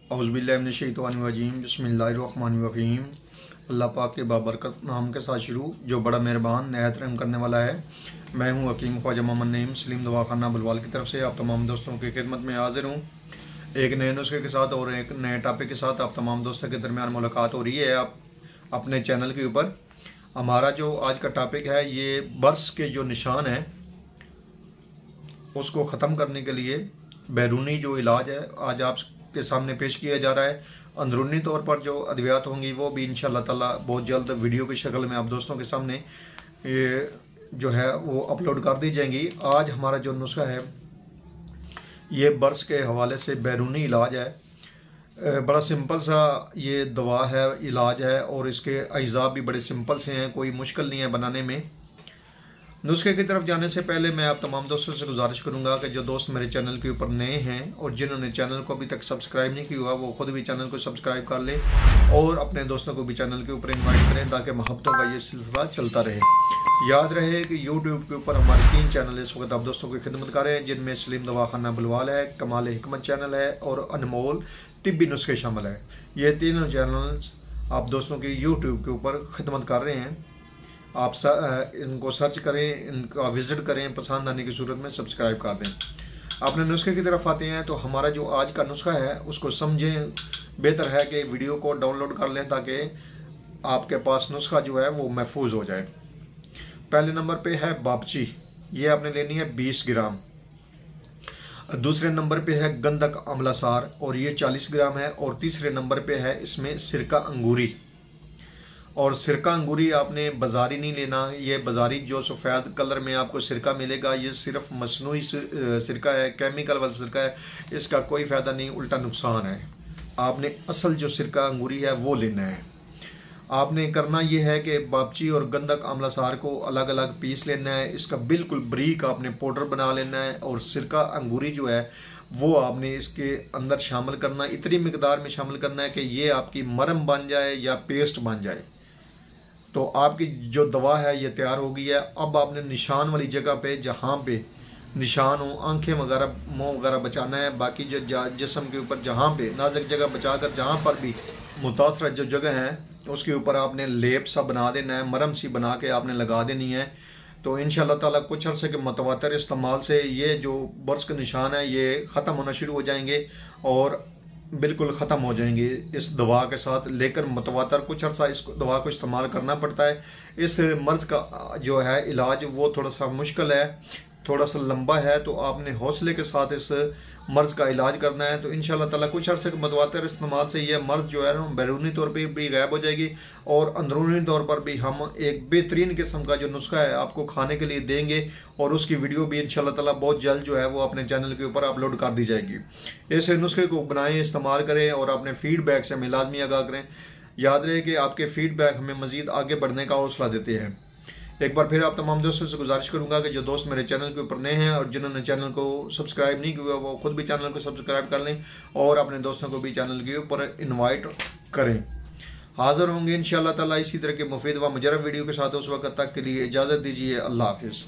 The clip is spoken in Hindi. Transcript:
औज़ुबिल्लाहिमिनश्शैतानिर्रजीम बिस्मिल्लाहिर्रहमानिर्रहीम। अल्लाह पाक के बाबरकत नाम के साथ शुरू, जो बड़ा मेहरबान नहायत रहम करने वाला है। मैं हूँ हकीम ख्वाजा मोहम्मद नईम सलीम दवाखाना बुलवाल की तरफ से आप तमाम दोस्तों की खिदमत में हाजिर हूँ, एक नए नुस्खे के साथ और एक नए टॉपिक के साथ। आप तमाम दोस्तों के दरमियान मुलाकात हो रही है आप अपने चैनल के ऊपर। हमारा जो आज का टॉपिक है, ये बर्स के जो निशान हैं उसको ख़त्म करने के लिए बैरूनी जो इलाज है आज आपके सामने पेश किया जा रहा है। अंदरूनी तौर पर जो अद्वियात होंगी वो भी इंशाअल्लाह ताला बहुत जल्द वीडियो की शक्ल में आप दोस्तों के सामने ये जो है वो अपलोड कर दी जाएंगी। आज हमारा जो नुस्खा है ये बर्स के हवाले से बैरूनी इलाज है। बड़ा सिंपल सा ये दवा है, इलाज है, और इसके अज्जा भी बड़े सिंपल से हैं, कोई मुश्किल नहीं है बनाने में। नुस्खे की तरफ जाने से पहले मैं आप तमाम दोस्तों से गुजारिश करूंगा कि जो दोस्त मेरे चैनल के ऊपर नए हैं और जिन्होंने चैनल को अभी तक सब्सक्राइब नहीं किया हुआ वो खुद भी चैनल को सब्सक्राइब कर लें और अपने दोस्तों को भी चैनल के ऊपर इन्वाइट करें ताकि मोहब्बतों का ये सिलसिला चलता रहे। याद रहे कि यूट्यूब के ऊपर हमारे 3 चैनल इस वक्त आप दोस्तों की खिदमत कर रहे हैं, जिनमें सलीम दवाखाना बुलवाल है, कमाल हिकमत चैनल है और अनमोल तिब्बी नुस्खे शामिल है। ये तीनों चैनल आप दोस्तों की यूट्यूब के ऊपर खिदमत कर रहे हैं। आप इनको सर्च करें, इनका विजिट करें, पसंद आने की सूरत में सब्सक्राइब कर दें। अपने नुस्खे की तरफ आते हैं तो हमारा जो आज का नुस्खा है उसको समझें। बेहतर है कि वीडियो को डाउनलोड कर लें ताकि आपके पास नुस्खा जो है वो महफूज हो जाए। पहले नंबर पे है बाबची, ये आपने लेनी है 20 ग्राम। दूसरे नंबर पे है गंधक आंवला सार और ये 40 ग्राम है। और तीसरे नंबर पे है इसमें सिरका अंगूरी। और सिरका अंगूरी आपने बाजारी नहीं लेना, ये बाजारी जो सफ़ेद कलर में आपको सिरका मिलेगा ये सिर्फ मसनूई सिरका है, केमिकल वाला सिरका है, इसका कोई फ़ायदा नहीं, उल्टा नुकसान है। आपने असल जो सिरका अंगूरी है वो लेना है। आपने करना ये है कि बाबची और गंधक आंवला सार को अलग अलग पीस लेना है, इसका बिल्कुल बारीक आपने पाउडर बना लेना है। और सिरका अंगूरी जो है वो आपने इसके अंदर शामिल करना, इतनी मिकदार में शामिल करना है कि ये आपकी मरहम बन जाए या पेस्ट बन जाए। तो आपकी जो दवा है ये तैयार हो गई है। अब आपने निशान वाली जगह पे, जहाँ पे निशान हो, आंखें वगैरह मुँह वगैरह बचाना है। बाकी जो जिस्म के ऊपर जहाँ पे नाजुक जगह बचाकर जहाँ पर भी मुतासर जो जगह है उसके ऊपर आपने लेप सा बना देना है, मरहम सी बना के आपने लगा देनी है। तो इंशाअल्लाह ताला कुछ अर्से के मुतवातर इस्तेमाल से ये जो बर्स के निशान है ये ख़त्म होना शुरू हो जाएंगे और बिल्कुल ख़त्म हो जाएंगे इस दवा के साथ। लेकर मुतवातर कुछ अर्सा इस दवा को इस्तेमाल करना पड़ता है। इस मर्ज़ का जो है इलाज वो थोड़ा सा मुश्किल है, थोड़ा सा लंबा है, तो आपने हौसले के साथ इस मर्ज़ का इलाज करना है। तो इंशाअल्लाह ताला कुछ अर्से के मुतवातिर इस्तेमाल से ये मर्ज़ जो है ना बैरूनी तौर पर भी गायब हो जाएगी और अंदरूनी तौर पर भी हम एक बेहतरीन किस्म का जो नुस्खा है आपको खाने के लिए देंगे और उसकी वीडियो भी इंशाअल्लाह ताला बहुत जल्द जो है वो अपने चैनल के ऊपर अपलोड कर दी जाएगी। इस नुस्खे को बनाएं, इस्तेमाल करें और अपने फीडबैक से हमें लाजमी आगाह करें। याद रहे कि आपके फीडबैक हमें मज़ीद आगे बढ़ने का हौसला देते हैं। एक बार फिर आप तमाम दोस्तों से गुजारिश करूंगा कि जो दोस्त मेरे चैनल के ऊपर नए हैं और जिन्होंने चैनल को सब्सक्राइब नहीं किया वो खुद भी चैनल को सब्सक्राइब कर लें और अपने दोस्तों को भी चैनल के ऊपर इनवाइट करें। हाजिर होंगे इंशाअल्लाह ताला इसी तरह के मुफीद व मुजरब वीडियो के साथ। उस वक्त तक के लिए इजाज़त दीजिए। अल्लाह हाफिज़।